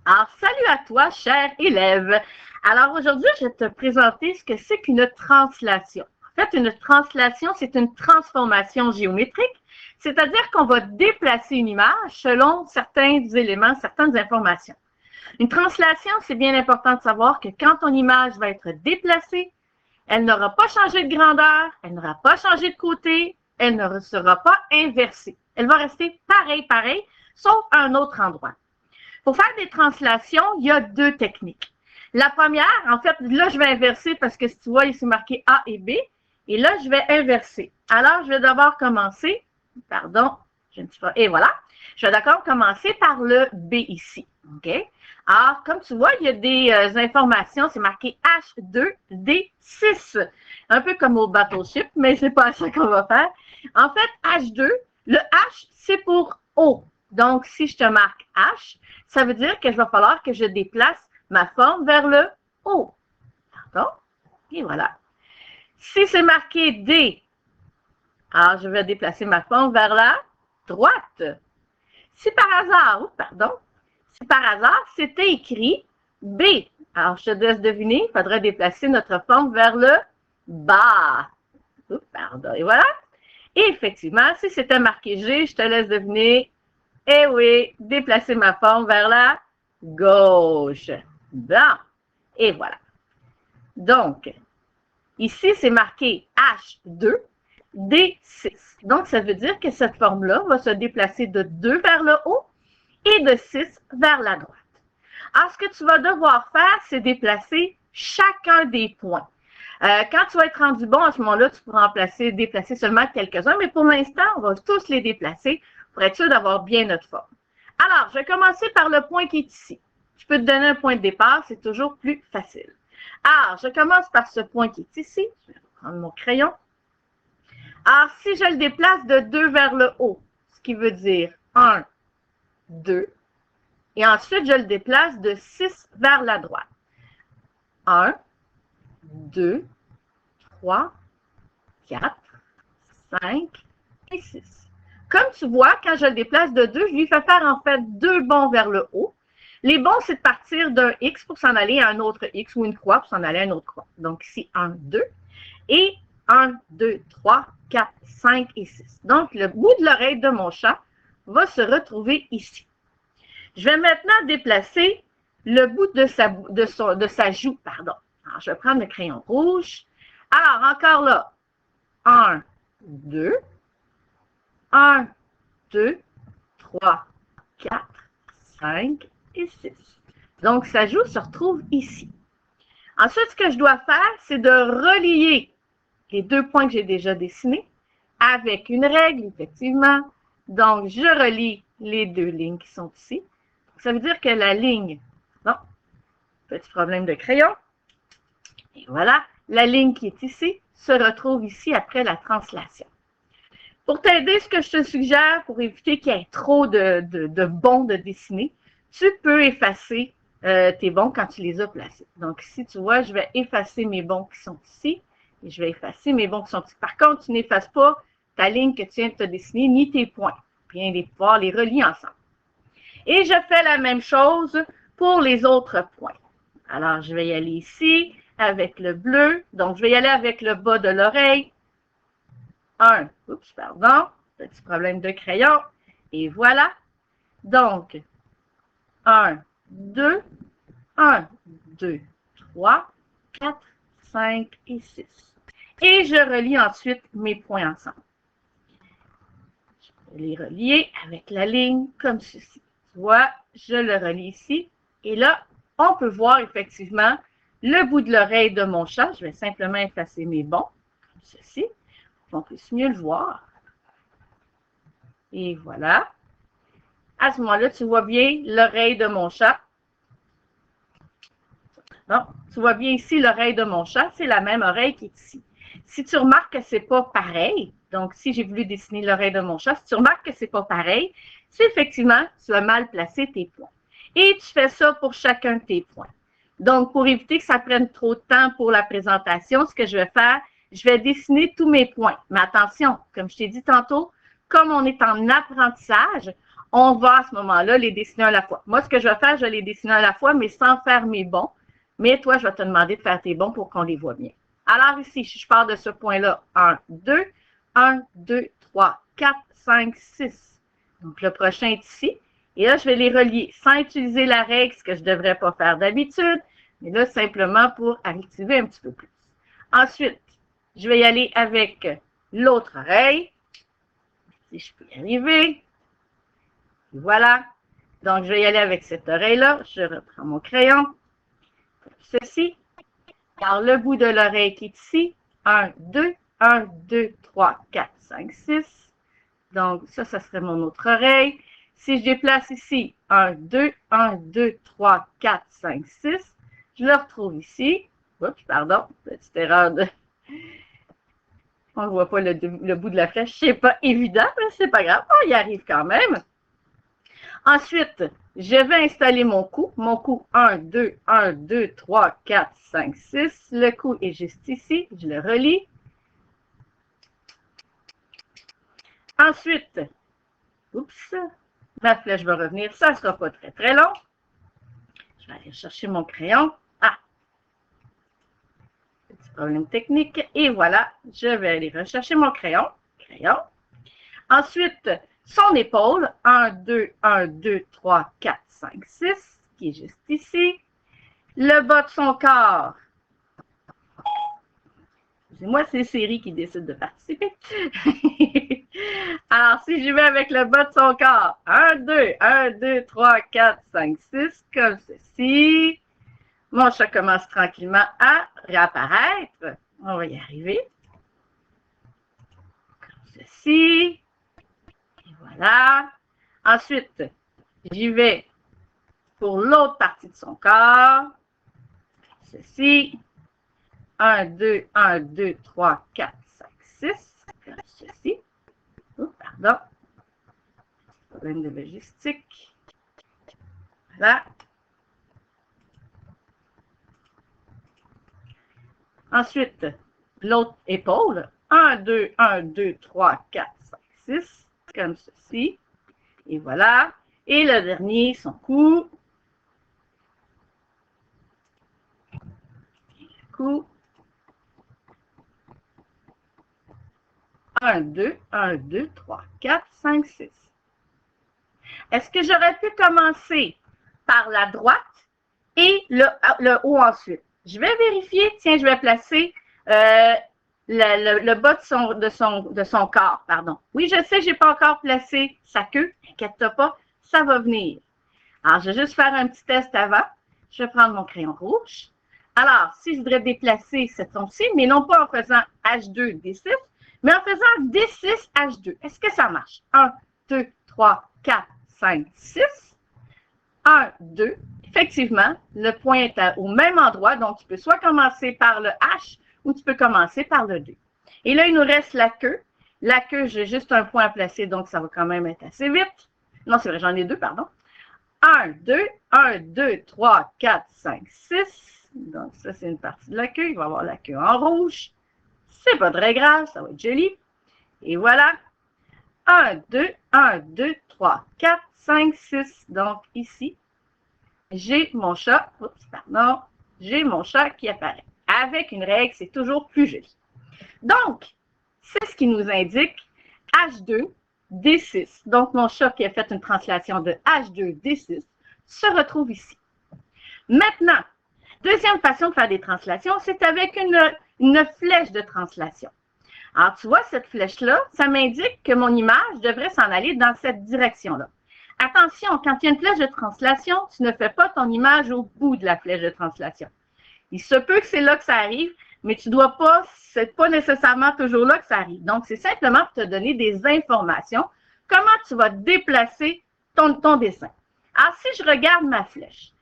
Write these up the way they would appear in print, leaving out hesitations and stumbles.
Alors, salut à toi, cher élève. Alors, aujourd'hui, je vais te présenter ce que c'est qu'une translation. En fait, une translation, c'est une transformation géométrique, c'est-à-dire qu'on va déplacer une image selon certains éléments, certaines informations. Une translation, c'est bien important de savoir que quand ton image va être déplacée, elle n'aura pas changé de grandeur, elle n'aura pas changé de côté, elle ne sera pas inversée. Elle va rester pareil, sauf à un autre endroit. Pour faire des translations, il y a deux techniques. La première, en fait, là, je vais inverser parce que si tu vois, il s'est marqué A et B. Et là, je vais inverser. Alors, je vais d'abord commencer, et voilà. Je vais d'abord commencer par le B ici. OK? Alors, comme tu vois, il y a des informations, c'est marqué H2D6. Un peu comme au Battleship, mais c'est pas ça qu'on va faire. En fait, H2, le H, c'est pour haut. Donc, si je te marque H, ça veut dire qu'il va falloir que je déplace ma forme vers le haut. Pardon? Et voilà. Si c'est marqué D, alors je vais déplacer ma forme vers la droite. Si par hasard, c'était écrit B, alors je te laisse deviner, il faudrait déplacer notre forme vers le bas. Et voilà. Et effectivement, si c'était marqué G, je te laisse deviner. Eh oui, déplacer ma forme vers la gauche. Bon, et voilà. Donc, ici, c'est marqué H2, D6. Donc, ça veut dire que cette forme-là va se déplacer de 2 vers le haut et de 6 vers la droite. Alors, ce que tu vas devoir faire, c'est déplacer chacun des points. Quand tu vas être rendu bon, à ce moment-là, tu pourras déplacer seulement quelques-uns, mais pour l'instant, on va tous les déplacer pour être sûr d'avoir bien notre forme. Alors, je vais commencer par le point qui est ici. Je peux te donner un point de départ, c'est toujours plus facile. Alors, je commence par ce point qui est ici. Je vais prendre mon crayon. Alors, si je le déplace de 2 vers le haut, ce qui veut dire 1, 2, et ensuite, je le déplace de 6 vers la droite. 1, 2, 3, 4, 5 et 6. Comme tu vois, quand je le déplace de 2, je lui fais faire en fait 2 bonds vers le haut. Les bonds, c'est de partir d'un X pour s'en aller à un autre X ou une croix pour s'en aller à une autre croix. Donc ici, 1, 2. Et 1, 2, 3, 4, 5 et 6. Donc, le bout de l'oreille de mon chat va se retrouver ici. Je vais maintenant déplacer le bout de sa joue. Alors, je vais prendre le crayon rouge. Alors, encore là, 1, 2, 1, 2, 3, 4, 5 et 6. Donc, sa joue se retrouve ici. Ensuite, ce que je dois faire, c'est de relier les 2 points que j'ai déjà dessinés avec une règle, effectivement. Donc, je relie les 2 lignes qui sont ici. Ça veut dire que la ligne, petit problème de crayon, et voilà, la ligne qui est ici se retrouve ici après la translation. Pour t'aider, ce que je te suggère, pour éviter qu'il y ait trop de bons de dessiner, tu peux effacer tes bons quand tu les as placés. Donc ici, tu vois, je vais effacer mes bons qui sont ici et je vais effacer mes bons qui sont ici. Par contre, tu n'effaces pas ta ligne que tu viens de te dessiner ni tes points. Bien pouvoir les relier ensemble. Et je fais la même chose pour les autres points. Alors, je vais y aller ici avec le bleu. Donc, je vais y aller avec le bas de l'oreille. Petit problème de crayon. Et voilà. Donc, 1, 2, 1, 2, 3, 4, 5 et 6. Et je relie ensuite mes points ensemble. Je vais les relier avec la ligne comme ceci. Tu vois, je le relie ici. Et là, on peut voir effectivement le bout de l'oreille de mon chat. Je vais simplement effacer mes bons, comme ceci, pour qu'on puisse mieux le voir. Et voilà. À ce moment-là, tu vois bien l'oreille de mon chat. Non, tu vois bien ici l'oreille de mon chat, c'est la même oreille qui est ici. Si tu remarques que ce n'est pas pareil, donc si j'ai voulu dessiner l'oreille de mon chat, si tu remarques que ce n'est pas pareil, c'est effectivement, tu as mal placé tes points. Et tu fais ça pour chacun de tes points. Donc, pour éviter que ça prenne trop de temps pour la présentation, ce que je vais faire, je vais dessiner tous mes points. Mais attention, comme je t'ai dit tantôt, comme on est en apprentissage, on va à ce moment-là les dessiner à la fois. Moi, ce que je vais faire, je vais les dessiner à la fois, mais sans faire mes bons. Mais toi, je vais te demander de faire tes bons pour qu'on les voit bien. Alors ici, je pars de ce point-là. 1, 2, 1, 2, 3, 4, 5, 6. Donc, le prochain est ici. Et là, je vais les relier sans utiliser la règle, ce que je ne devrais pas faire d'habitude. Mais là, simplement pour activer un petit peu plus. Ensuite, je vais y aller avec l'autre oreille. Si je peux y arriver. Voilà. Donc, je vais y aller avec cette oreille-là. Je reprends mon crayon. Comme ceci. Alors, le bout de l'oreille qui est ici. 1, 2, 1, 2, 3, 4, 5, 6. Donc, ça serait mon autre oreille. Si je déplace ici, 1, 2, 1, 2, 3, 4, 5, 6, je le retrouve ici. Oups, pardon, petite erreur de... On ne voit pas le bout de la flèche. C'est pas évident, mais c'est pas grave. On y arrive quand même. Ensuite, je vais installer mon coup. Mon coup 1, 2, 1, 2, 3, 4, 5, 6. Le coup est juste ici. Je le relie. Ensuite, oups, ma flèche va revenir. Ça ne sera pas très, très long. Je vais aller chercher mon crayon. Ah! Petit problème technique. Et voilà, je vais aller rechercher mon crayon. Ensuite, son épaule. 1, 2, 1, 2, 3, 4, 5, 6, qui est juste ici. Le bas de son corps. Excusez-moi, c'est Siri qui décide de participer. Alors, si je vais avec le bas de son corps, 1, 2, 1, 2, 3, 4, 5, 6, comme ceci. Mon chat commence tranquillement à réapparaître. On va y arriver. Comme ceci. Et voilà. Ensuite, j'y vais pour l'autre partie de son corps. Ceci. 1, 2, 1, 2, 3, 4, 5, 6. Comme ceci. Oh, pardon. Problème de logistique. Voilà. Ensuite, l'autre épaule. 1, 2, 1, 2, 3, 4, 5, 6. Comme ceci. Et voilà. Et le dernier, son cou. Cou. 1, 2, 1, 2, 3, 4, 5, 6. Est-ce que j'aurais pu commencer par la droite et le haut ensuite? Je vais vérifier. Tiens, je vais placer le bas de son corps. Pardon. Oui, je sais, je n'ai pas encore placé sa queue. T'inquiète pas, ça va venir. Alors, je vais juste faire un petit test avant. Je vais prendre mon crayon rouge. Alors, si je voudrais déplacer cet once-ci, mais non pas en faisant H2, D6, mais en faisant D6, H2. Est-ce que ça marche? 1, 2, 3, 4, 5, 6. 1, 2. Effectivement, le point est au même endroit, donc tu peux soit commencer par le H ou tu peux commencer par le D. Et là, il nous reste la queue. La queue, j'ai juste un point à placer, donc ça va quand même être assez vite. Non, c'est vrai, j'en ai deux, pardon. 1, 2, 1, 2, 3, 4, 5, 6. Donc, ça, c'est une partie de la queue. Il va y avoir la queue en rouge. C'est pas très grave, ça va être joli. Et voilà. 1, 2, 1, 2, 3, 4, 5, 6. Donc, ici, j'ai mon chat. Oups, pardon. J'ai mon chat qui apparaît. Avec une règle, c'est toujours plus joli. Donc, c'est ce qui nous indique H2, D6. Donc, mon chat qui a fait une translation de H2, D6 se retrouve ici. Maintenant, deuxième façon de faire des translations, c'est avec une flèche de translation. Alors, tu vois, cette flèche-là, ça m'indique que mon image devrait s'en aller dans cette direction-là. Attention, quand il y a une flèche de translation, tu ne fais pas ton image au bout de la flèche de translation. Il se peut que c'est là que ça arrive, mais tu dois pas, c'est pas nécessairement toujours là que ça arrive. Donc, c'est simplement pour te donner des informations, comment tu vas déplacer ton dessin. Alors, si je regarde ma flèche,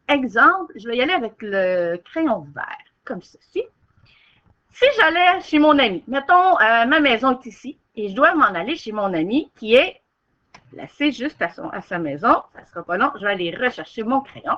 exemple, je vais y aller avec le crayon vert, comme ceci. Si j'allais chez mon ami, mettons, ma maison est ici, et je dois m'en aller chez mon ami qui est placé juste à sa maison, ça ne sera pas long, je vais aller rechercher mon crayon,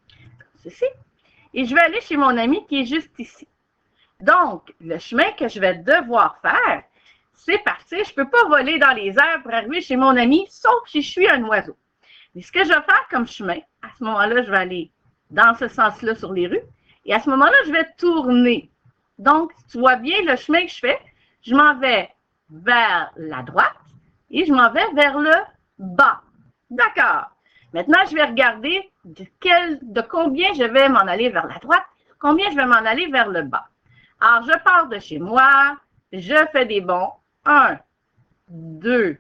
comme ceci, et je vais aller chez mon ami qui est juste ici. Donc, le chemin que je vais devoir faire, c'est parti. Je ne peux pas voler dans les airs pour arriver chez mon ami, sauf si je suis un oiseau. Mais ce que je vais faire comme chemin, à ce moment-là, je vais aller dans ce sens-là sur les rues. Et à ce moment-là, je vais tourner. Donc, tu vois bien le chemin que je fais. Je m'en vais vers la droite et je m'en vais vers le bas. D'accord. Maintenant, je vais regarder de combien je vais m'en aller vers la droite, combien je vais m'en aller vers le bas. Alors, je pars de chez moi, je fais des bonds. 1, 2,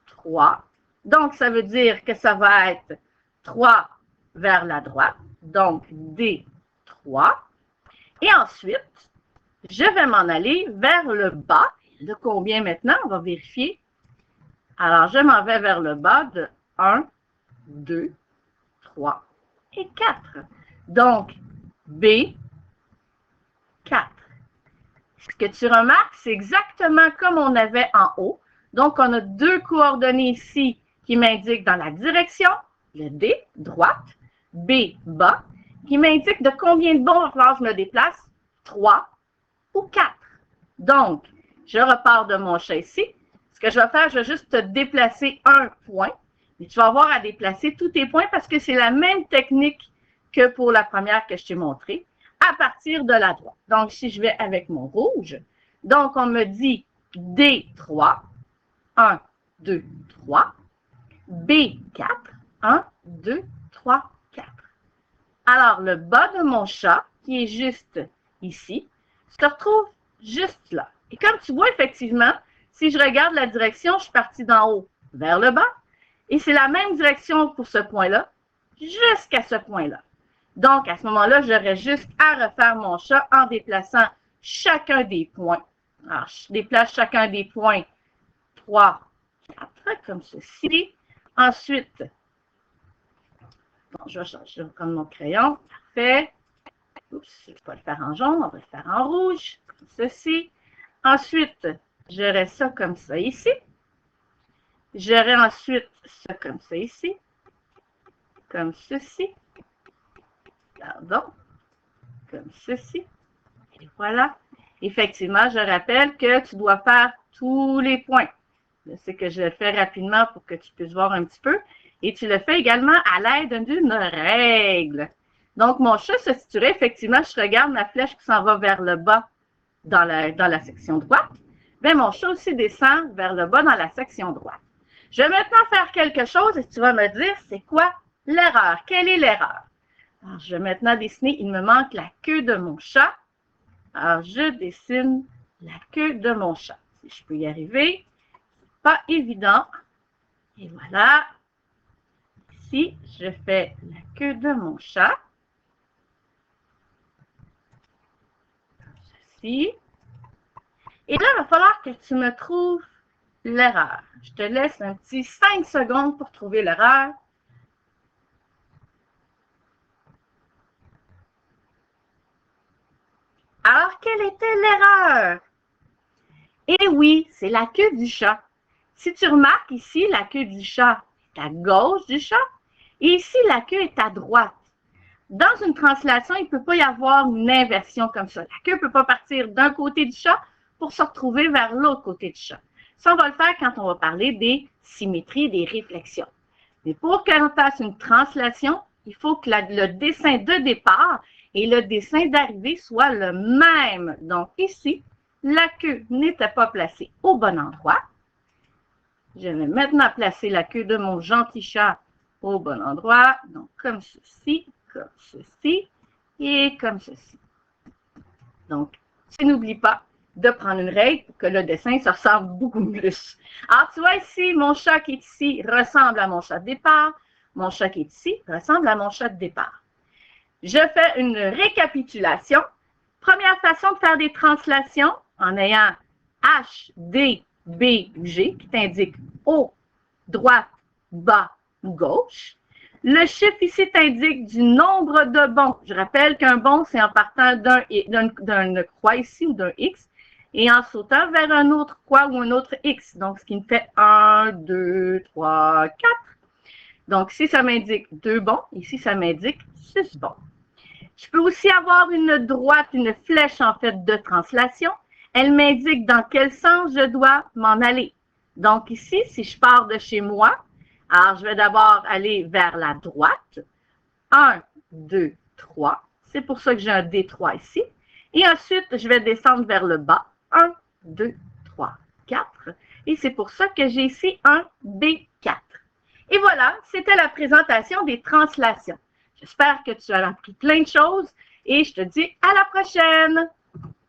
3. Donc, ça veut dire que ça va être 3 vers la droite. Donc, D3. Et ensuite, je vais m'en aller vers le bas. De combien maintenant? On va vérifier. Alors, je m'en vais vers le bas de 1, 2, 3 et 4. Donc, B4. Ce que tu remarques, c'est exactement comme on avait en haut. Donc, on a deux coordonnées ici qui m'indiquent dans la direction, le D, droite, B, bas, qui m'indiquent de combien de bonds je me déplace, 3 ou 4. Donc, je repars de mon chat ici. Ce que je vais faire, je vais juste te déplacer un point. Et tu vas avoir à déplacer tous tes points parce que c'est la même technique que pour la première que je t'ai montrée, à partir de la droite. Donc, si je vais avec mon rouge, donc on me dit D3, 1, 2, 3, B4, 1, 2, 3, 4. Alors, le bas de mon chat, qui est juste ici, se retrouve juste là. Et comme tu vois, effectivement, si je regarde la direction, je suis partie d'en haut vers le bas. Et c'est la même direction pour ce point-là, jusqu'à ce point-là. Donc, à ce moment-là, j'aurais juste à refaire mon chat en déplaçant chacun des points. Alors, je déplace chacun des points 3, 4, comme ceci. Ensuite, bon, je vais prendre mon crayon. Parfait. Oups, je ne vais pas le faire en jaune, on va le faire en rouge, comme ceci. Ensuite, j'aurai ça comme ça ici. J'aurai ensuite ça comme ça ici. Comme ceci. Pardon. Comme ceci. Et voilà. Effectivement, je rappelle que tu dois faire tous les points. Je sais que je le fais rapidement pour que tu puisses voir un petit peu. Et tu le fais également à l'aide d'une règle. Donc, mon chat se situerait, effectivement, je regarde ma flèche qui s'en va vers le bas dans la section droite. Bien, mon chat aussi descend vers le bas dans la section droite. Je vais maintenant faire quelque chose et tu vas me dire, c'est quoi l'erreur? Quelle est l'erreur? Alors, je vais maintenant dessiner, il me manque la queue de mon chat. Alors, je dessine la queue de mon chat. Si je peux y arriver, pas évident. Et voilà. Ici, je fais la queue de mon chat. Comme ceci. Et là, il va falloir que tu me trouves l'erreur. Je te laisse un petit 5 secondes pour trouver l'erreur. Alors, quelle était l'erreur? Eh oui, c'est la queue du chat. Si tu remarques ici, la queue du chat est à gauche du chat et ici, la queue est à droite. Dans une translation, il ne peut pas y avoir une inversion comme ça. La queue ne peut pas partir d'un côté du chat pour se retrouver vers l'autre côté du chat. Ça, on va le faire quand on va parler des symétries, des réflexions. Mais pour qu'on fasse une translation, il faut que le dessin de départ et le dessin d'arrivée soient le même. Donc ici, la queue n'était pas placée au bon endroit. Je vais maintenant placer la queue de mon gentil chat au bon endroit. Donc comme ceci et comme ceci. Donc, tu n'oublies pas de prendre une règle pour que le dessin se ressemble beaucoup plus. Alors, tu vois ici, mon chat qui est ici ressemble à mon chat de départ. Mon chat qui est ici ressemble à mon chat de départ. Je fais une récapitulation. Première façon de faire des translations en ayant H, D, B ou G qui t'indique haut, droite, bas ou gauche. Le chiffre ici t'indique du nombre de bonds. Je rappelle qu'un bond, c'est en partant d'une croix ici ou d'un X et en sautant vers un autre croix ou un autre X. Donc, ce qui me fait 1, 2, 3, 4. Donc, ici, ça m'indique 2 bonds. Ici, ça m'indique 6 bonds. Je peux aussi avoir une droite, une flèche en fait de translation. Elle m'indique dans quel sens je dois m'en aller. Donc ici, si je pars de chez moi, alors je vais d'abord aller vers la droite. 1, 2, 3. C'est pour ça que j'ai un D3 ici. Et ensuite, je vais descendre vers le bas. 1, 2, 3, 4. Et c'est pour ça que j'ai ici un B4. Et voilà, c'était la présentation des translations. J'espère que tu as appris plein de choses et je te dis à la prochaine!